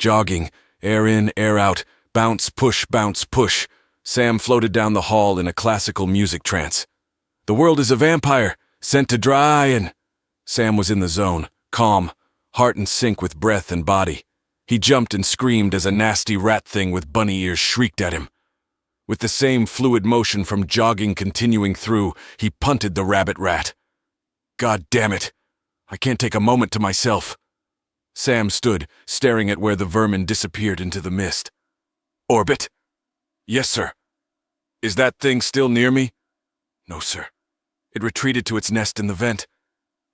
Jogging, air in, air out, bounce, push, bounce, push. Sam floated down the hall in a classical music trance. The world is a vampire, sent to dry and... Sam was in the zone, calm, heart in sync with breath and body. He jumped and screamed as a nasty rat thing with bunny ears shrieked at him. With the same fluid motion from jogging continuing through, he punted the rabbit rat. God damn it! I can't take a moment to myself. Sam stood, staring at where the vermin disappeared into the mist. Orbit? Yes, sir. Is that thing still near me? No, sir. It retreated to its nest in the vent.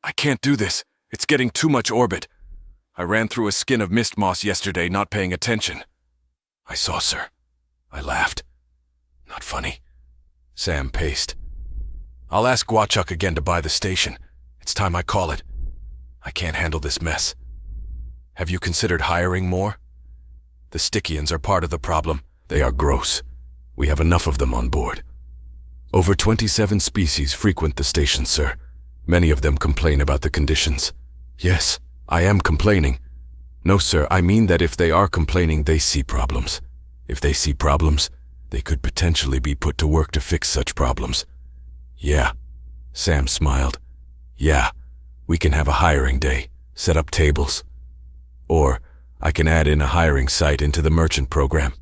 I can't do this. It's getting too much orbit. I ran through a skin of mist moss yesterday, not paying attention. I saw, sir. I laughed. Not funny. Sam paced. I'll ask Guachuk again to buy the station. It's time I call it. I can't handle this mess. Have you considered hiring more? The Stygians are part of the problem. They are gross. We have enough of them on board. Over 27 species frequent the station, sir. Many of them complain about the conditions. Yes, I am complaining. No, sir, I mean that if they are complaining, they see problems. If they see problems, they could potentially be put to work to fix such problems. Yeah. Sam smiled. Yeah, we can have a hiring day, set up tables. Or I can add in a hiring site into the merchant program.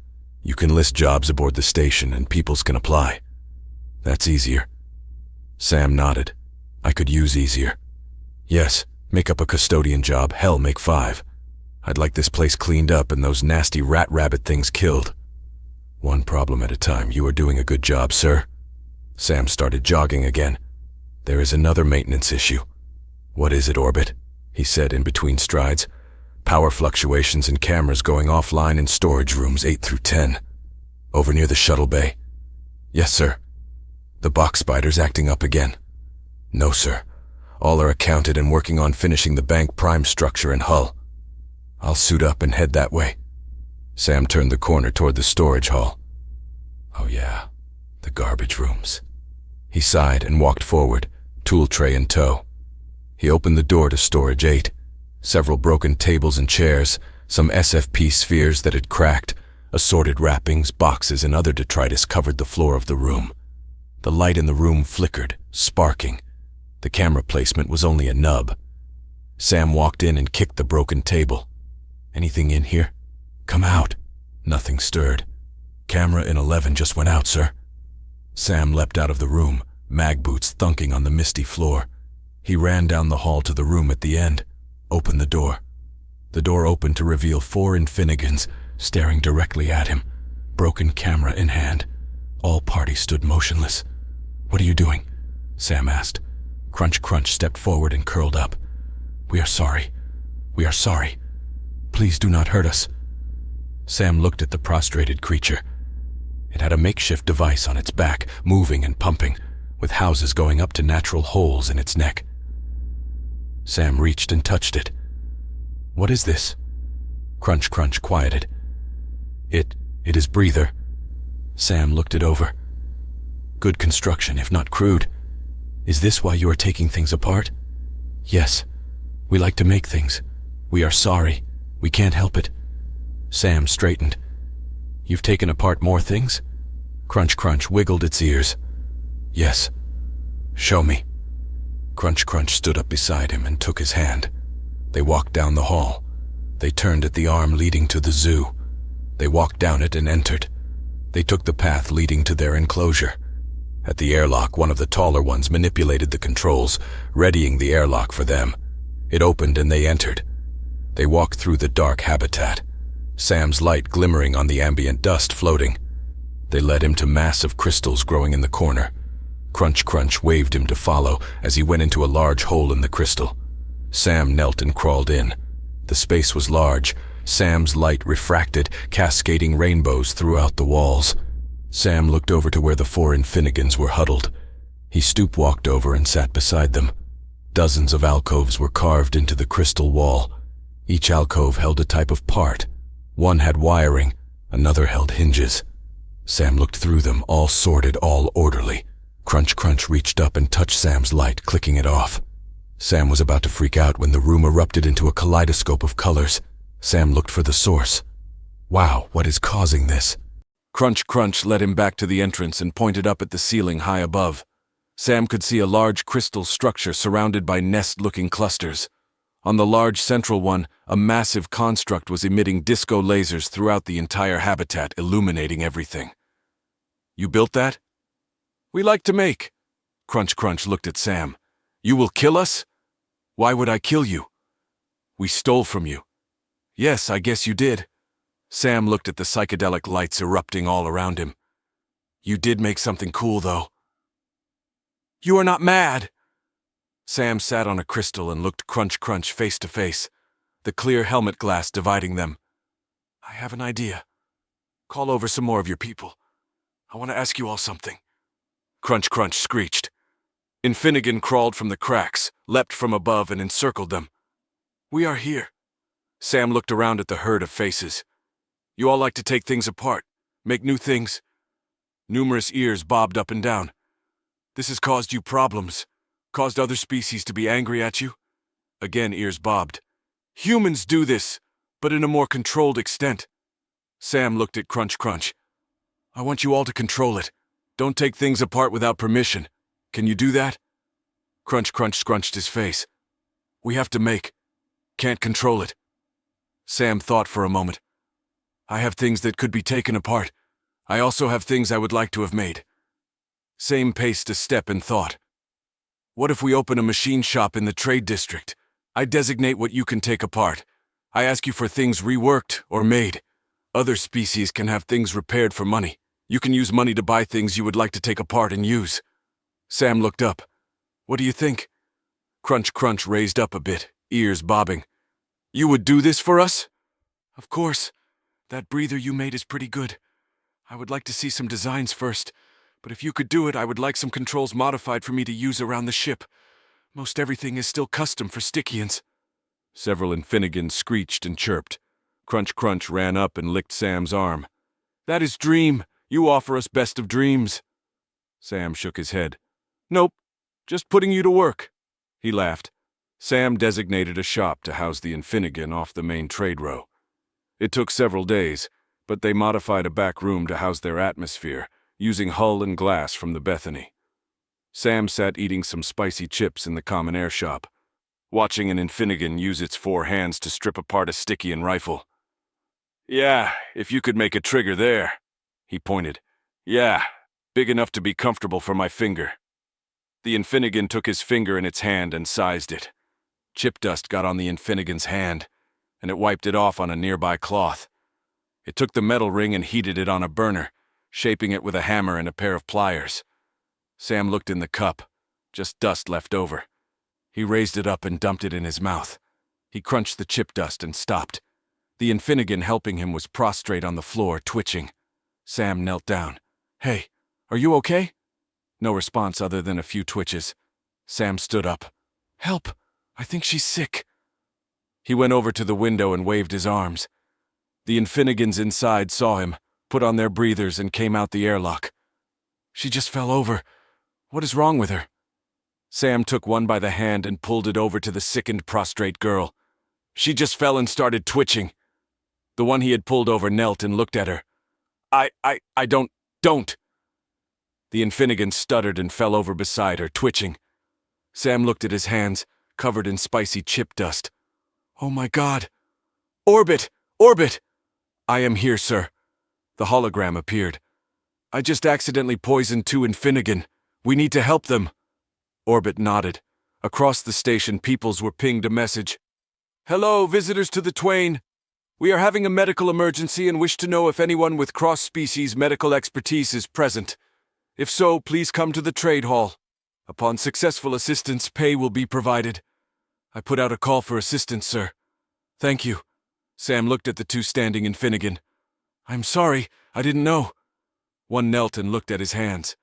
You can list jobs aboard the station and peoples can apply. That's easier. Sam nodded. I could use easier. Yes, make up a custodian job, hell, make 5. I'd like this place cleaned up and those nasty rat-rabbit things killed. One problem at a time. You are doing a good job, sir. Sam started jogging again. There is another maintenance issue. What is it, Orbit? He said in between strides. Power fluctuations and cameras going offline in storage rooms 8 through 10. Over near the shuttle bay. Yes, sir. The box spiders acting up again. No, sir. All are accounted and working on finishing the bank prime structure and hull. I'll suit up and head that way. Sam turned the corner toward the storage hall. Oh yeah, the garbage rooms. He sighed and walked forward, tool tray in tow. He opened the door to storage 8. Several broken tables and chairs, some SFP spheres that had cracked, assorted wrappings, boxes, and other detritus covered the floor of the room. The light in the room flickered, sparking. The camera placement was only a nub. Sam walked in and kicked the broken table. Anything in here? Come out. Nothing stirred. Camera in 11 just went out, sir. Sam leapt out of the room, mag boots thunking on the misty floor. He ran down the hall to the room at the end, opened the door. The door opened to reveal 4 Infinians staring directly at him, broken camera in hand. All parties stood motionless. What are you doing? Sam asked. Crunch Crunch stepped forward and curled up. We are sorry. We are sorry. Please do not hurt us. Sam looked at the prostrated creature. It had a makeshift device on its back, moving and pumping, with houses going up to natural holes in its neck. Sam reached and touched it. What is this? Crunch Crunch quieted. It is breather. Sam looked it over. Good construction, if not crude. Is this why you are taking things apart? Yes. We like to make things. We are sorry. We can't help it. Sam straightened. You've taken apart more things? Crunch Crunch wiggled its ears. Yes. Show me. Crunch Crunch stood up beside him and took his hand. They walked down the hall. They turned at the arm leading to the zoo. They walked down it and entered. They took the path leading to their enclosure. At the airlock, one of the taller ones manipulated the controls, readying the airlock for them. It opened and they entered. They walked through the dark habitat, Sam's light glimmering on the ambient dust floating. They led him to massive crystals growing in the corner. Crunch Crunch waved him to follow as he went into a large hole in the crystal. Sam knelt and crawled in. The space was large. Sam's light refracted, cascading rainbows throughout the walls. Sam looked over to where the 4 Infinigans were huddled. He stoop-walked over and sat beside them. Dozens of alcoves were carved into the crystal wall. Each alcove held a type of part. One had wiring, another held hinges. Sam looked through them, all sorted, all orderly. Crunch Crunch reached up and touched Sam's light, clicking it off. Sam was about to freak out when the room erupted into a kaleidoscope of colors. Sam looked for the source. Wow, what is causing this? Crunch Crunch led him back to the entrance and pointed up at the ceiling high above. Sam could see a large crystal structure surrounded by nest-looking clusters. On the large central one, a massive construct was emitting disco lasers throughout the entire habitat, illuminating everything. You built that? We like to make. Crunch Crunch looked at Sam. You will kill us? Why would I kill you? We stole from you. Yes, I guess you did. Sam looked at the psychedelic lights erupting all around him. You did make something cool, though. You are not mad. Sam sat on a crystal and looked Crunch Crunch face to face, the clear helmet glass dividing them. I have an idea. Call over some more of your people. I want to ask you all something. Crunch Crunch screeched. Infinian crawled from the cracks, leapt from above and encircled them. We are here. Sam looked around at the herd of faces. You all like to take things apart, make new things. Numerous ears bobbed up and down. This has caused you problems, caused other species to be angry at you. Again ears bobbed. Humans do this, but in a more controlled extent. Sam looked at Crunch Crunch. I want you all to control it. Don't take things apart without permission. Can you do that? Crunch Crunch scrunched his face. We have to make. Can't control it. Sam thought for a moment. I have things that could be taken apart. I also have things I would like to have made. Sam paced a step in thought. What if we open a machine shop in the trade district? I designate what you can take apart. I ask you for things reworked or made. Other species can have things repaired for money. You can use money to buy things you would like to take apart and use. Sam looked up. What do you think? Crunch Crunch raised up a bit, ears bobbing. You would do this for us? Of course. That breather you made is pretty good. I would like to see some designs first, but if you could do it, I would like some controls modified for me to use around the ship. Most everything is still custom for Stygians. Several Infinians screeched and chirped. Crunch Crunch ran up and licked Sam's arm. That is Dream. You offer us best of dreams. Sam shook his head. Nope, just putting you to work. He laughed. Sam designated a shop to house the Infinian off the main trade row. It took several days, but they modified a back room to house their atmosphere, using hull and glass from the Bethany. Sam sat eating some spicy chips in the common air shop, watching an Infinian use its 4 hands to strip apart a Stygian rifle. Yeah, if you could make a trigger there. He pointed. Yeah, big enough to be comfortable for my finger. The Infinian took his finger in its hand and sized it. Chip dust got on the Infinian's hand, and it wiped it off on a nearby cloth. It took the metal ring and heated it on a burner, shaping it with a hammer and a pair of pliers. Sam looked in the cup, just dust left over. He raised it up and dumped it in his mouth. He crunched the chip dust and stopped. The Infinian helping him was prostrate on the floor, twitching. Sam knelt down. Hey, are you okay? No response other than a few twitches. Sam stood up. Help! I think she's sick. He went over to the window and waved his arms. The Infinians inside saw him, put on their breathers, and came out the airlock. She just fell over. What is wrong with her? Sam took one by the hand and pulled it over to the sickened, prostrate girl. She just fell and started twitching. The one he had pulled over knelt and looked at her. I don't. The Infinian stuttered and fell over beside her, twitching. Sam looked at his hands, covered in spicy chip dust. Oh my God! Orbit! Orbit! I am here, sir. The hologram appeared. I just accidentally poisoned 2 Infinian. We need to help them. Orbit nodded. Across the station, peoples were pinged a message. Hello, visitors to the Twain. We are having a medical emergency and wish to know if anyone with cross-species medical expertise is present. If so, please come to the trade hall. Upon successful assistance, pay will be provided. I put out a call for assistance, sir. Thank you. Sam looked at the 2 standing Infinian. I'm sorry, I didn't know. One knelt and looked at his hands.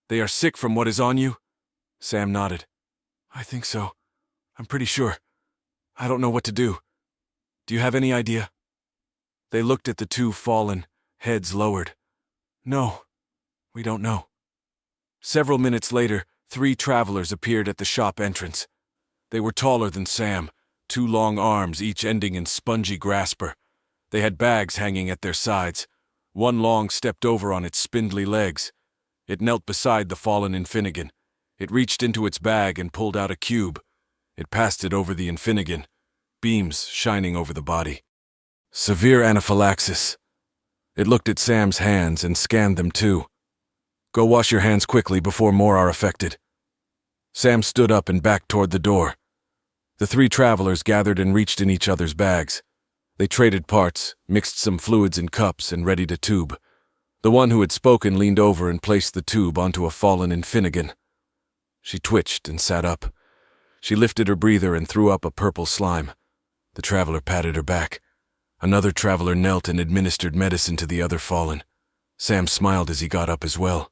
They are sick from what is on you? Sam nodded. I think so. I'm pretty sure. I don't know what to do. Do you have any idea? They looked at the 2 fallen, heads lowered. No, we don't know. Several minutes later, 3 travelers appeared at the shop entrance. They were taller than Sam, 2 long arms, each ending in spongy grasper. They had bags hanging at their sides. One long stepped over on its spindly legs. It knelt beside the fallen Infinian. It reached into its bag and pulled out a cube. It passed it over the Infinian, beams shining over the body. Severe anaphylaxis. It looked at Sam's hands and scanned them too. Go wash your hands quickly before more are affected. Sam stood up and backed toward the door. The 3 travelers gathered and reached in each other's bags. They traded parts, mixed some fluids in cups, and readied a tube. The one who had spoken leaned over and placed the tube onto a fallen Infinian. She twitched and sat up. She lifted her breather and threw up a purple slime. The traveler patted her back. Another traveler knelt and administered medicine to the other fallen. Sam smiled as he got up as well.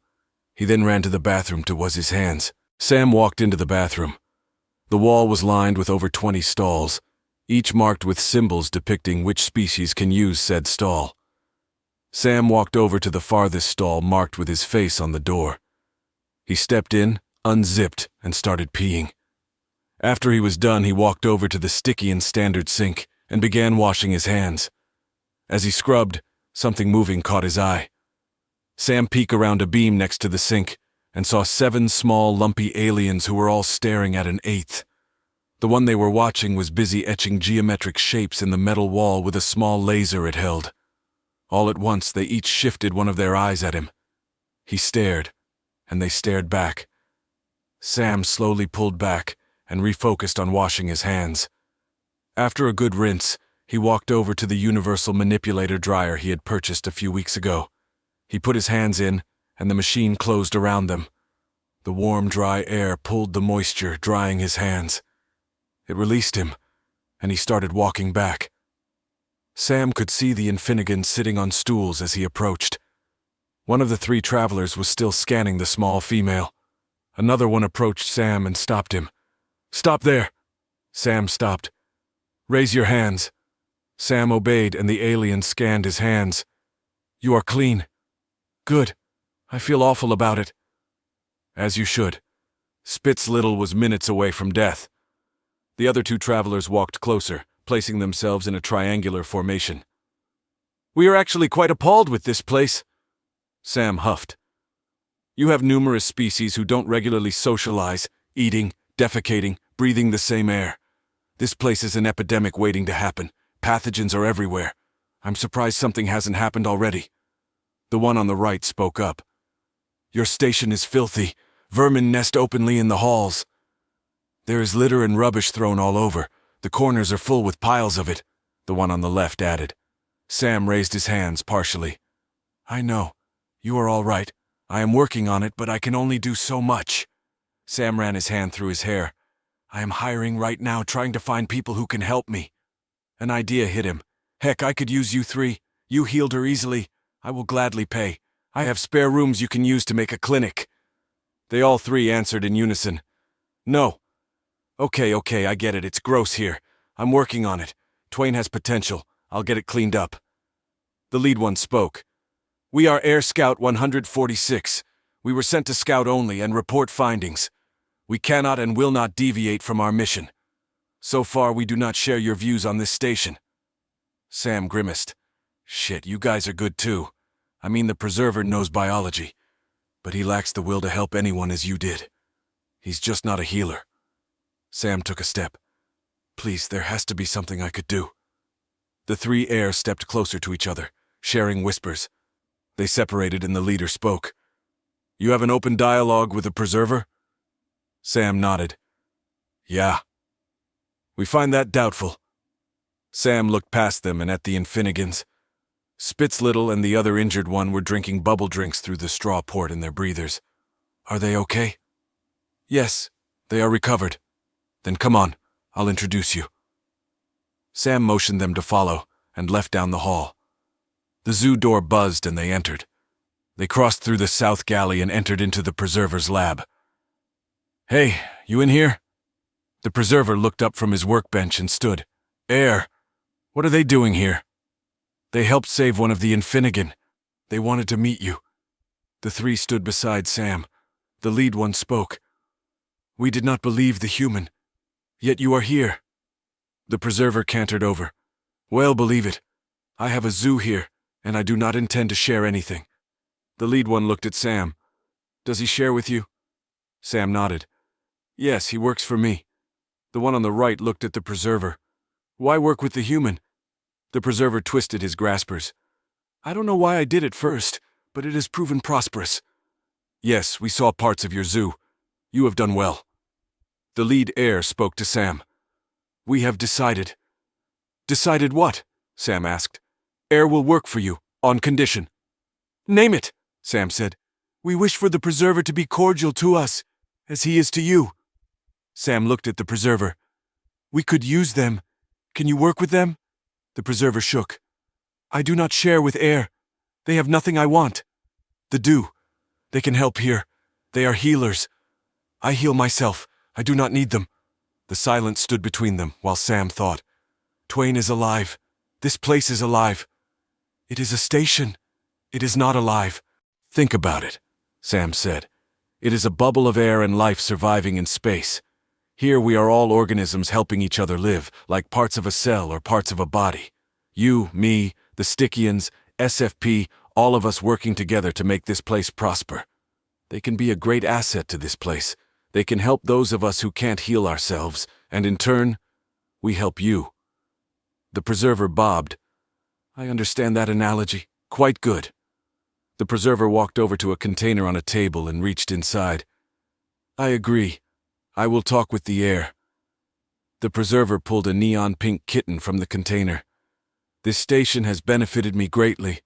He then ran to the bathroom to wash his hands. Sam walked into the bathroom. The wall was lined with over 20 stalls, each marked with symbols depicting which species can use said stall. Sam walked over to the farthest stall marked with his face on the door. He stepped in, unzipped, and started peeing. After he was done, he walked over to the sticky and standard sink and began washing his hands. As he scrubbed, something moving caught his eye. Sam peeked around a beam next to the sink and saw 7 small, lumpy aliens who were all staring at an 8th. The one they were watching was busy etching geometric shapes in the metal wall with a small laser it held. All at once, they each shifted one of their eyes at him. He stared, and they stared back. Sam slowly pulled back and refocused on washing his hands. After a good rinse, he walked over to the universal manipulator dryer he had purchased a few weeks ago. He put his hands in, and the machine closed around them. The warm, dry air pulled the moisture, drying his hands. It released him, and he started walking back. Sam could see the Infinian sitting on stools as he approached. One of the 3 travelers was still scanning the small female. Another one approached Sam and stopped him. "Stop there!" Sam stopped. "Raise your hands." Sam obeyed, and the alien scanned his hands. "You are clean." "Good. I feel awful about it." "As you should." Spitz Little was minutes away from death. The other 2 travelers walked closer, placing themselves in a triangular formation. "We are actually quite appalled with this place." Sam huffed. "You have numerous species who don't regularly socialize, eating, defecating, breathing the same air. This place is an epidemic waiting to happen. Pathogens are everywhere. I'm surprised something hasn't happened already." The one on the right spoke up. "Your station is filthy. Vermin nest openly in the halls. There is litter and rubbish thrown all over. The corners are full with piles of it," the one on the left added. Sam raised his hands partially. "I know. You are all right. I am working on it, but I can only do so much." Sam ran his hand through his hair. "I am hiring right now, trying to find people who can help me." An idea hit him. "Heck, I could use you 3. You healed her easily. I will gladly pay. I have spare rooms you can use to make a clinic." They all 3 answered in unison. "No." Okay, I get it. It's gross here. I'm working on it. Twain has potential. I'll get it cleaned up." The lead one spoke. "We are Air Scout 146. We were sent to scout only and report findings. We cannot and will not deviate from our mission. So far, we do not share your views on this station." Sam grimaced. "Shit, you guys are good too. I mean, the Preserver knows biology, but he lacks the will to help anyone as you did. He's just not a healer." Sam took a step. "Please, there has to be something I could do." The 3 Air stepped closer to each other, sharing whispers. They separated and the leader spoke. "You have an open dialogue with the Preserver?" Sam nodded. "Yeah." "We find that doubtful." Sam looked past them and at the Infinians. Spitz Little and the other injured one were drinking bubble drinks through the straw port in their breathers. "Are they okay?" "Yes, they are recovered." "Then come on, I'll introduce you." Sam motioned them to follow and left down the hall. The zoo door buzzed and they entered. They crossed through the south galley and entered into the Preserver's lab. "Hey, you in here?" The Preserver looked up from his workbench and stood. "Air, what are they doing here?" "They helped save one of the Infinian. They wanted to meet you." The 3 stood beside Sam. The lead one spoke. "We did not believe the human. Yet you are here." The preserver cantered over. Well, believe it. I have a zoo here, and I do not intend to share anything. The lead one looked at Sam. Does he share with you? Sam nodded. Yes, he works for me. The one on the right looked at the preserver. Why work with the human? The preserver twisted his graspers. I don't know why I did it first, but it has proven prosperous. Yes, we saw parts of your zoo. You have done well. The lead heir spoke to Sam. We have decided. Decided what? Sam asked. Heir will work for you, on condition. Name it, Sam said. We wish for the preserver to be cordial to us, as he is to you. Sam looked at the preserver. We could use them. Can you work with them? The preserver shook. I do not share with heir. They have nothing I want. The do. They can help here. They are healers. I heal myself. I do not need them. The silence stood between them, while Sam thought. Twain is alive. This place is alive. It is a station. It is not alive. Think about it, Sam said. It is a bubble of air and life surviving in space. Here we are all organisms helping each other live, like parts of a cell or parts of a body. You, me, the Stychians, SFP, all of us working together to make this place prosper. They can be a great asset to this place. They can help those of us who can't heal ourselves, and in turn, we help you. The preserver bobbed. I understand that analogy. Quite good. The preserver walked over to a container on a table and reached inside. I agree. I will talk with the heir. The preserver pulled a neon pink kitten from the container. This station has benefited me greatly.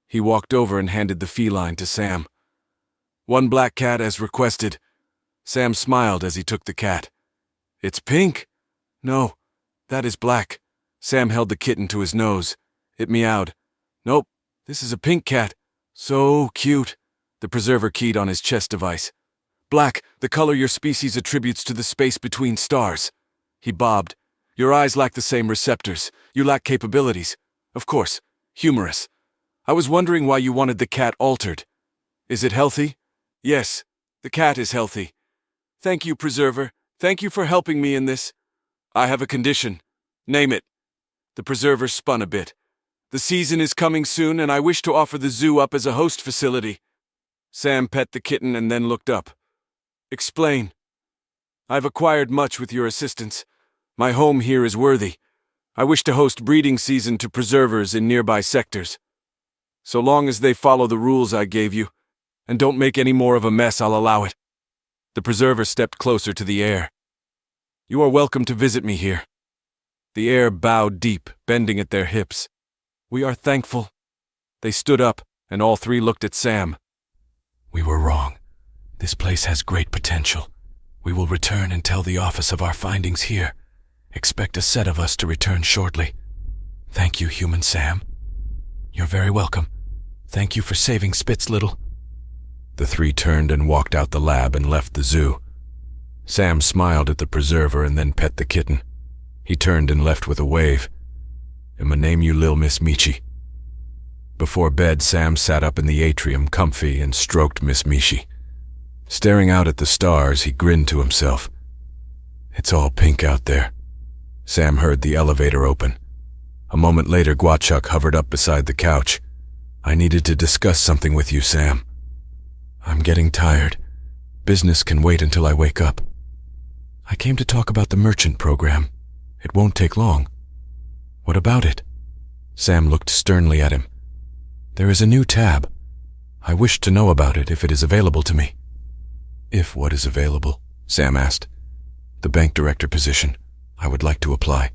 He walked over and handed the feline to Sam. One black cat as requested. Sam smiled as he took the cat. It's pink? No, that is black. Sam held the kitten to his nose. It meowed. Nope, this is a pink cat. So cute. The preserver keyed on his chest device. Black, the color your species attributes to the space between stars. He bobbed. Your eyes lack the same receptors. You lack capabilities. Of course, humorous. I was wondering why you wanted the cat altered. Is it healthy? Yes, the cat is healthy. Thank you, preserver. Thank you for helping me in this. I have a condition. Name it. The preserver spun a bit. The season is coming soon, and I wish to offer the zoo up as a host facility. Sam pet the kitten and then looked up. Explain. I've acquired much with your assistance. My home here is worthy. I wish to host breeding season to preservers in nearby sectors. So long as they follow the rules I gave you, and don't make any more of a mess, I'll allow it. The preserver stepped closer to the heir. You are welcome to visit me here. The heir bowed deep, bending at their hips. We are thankful. They stood up, and all three looked at Sam. We were wrong. This place has great potential. We will return and tell the office of our findings here. Expect a set of us to return shortly. Thank you, human Sam. You're very welcome. Thank you for saving Spitz Little. The three turned and walked out the lab and left the zoo. Sam smiled at the preserver and then pet the kitten. He turned and left with a wave. I'ma name you Lil Miss Michi. Before bed, Sam sat up in the atrium, comfy, and stroked Miss Michi. Staring out at the stars, he grinned to himself. It's all pink out there. Sam heard the elevator open. A moment later, Guachuk hovered up beside the couch. I needed to discuss something with you, Sam. I'm getting tired. Business can wait until I wake up. I came to talk about the merchant program. It won't take long. What about it? Sam looked sternly at him. There is a new tab. I wish to know about it if it is available to me. If what is available? Sam asked. The bank director position. I would like to apply.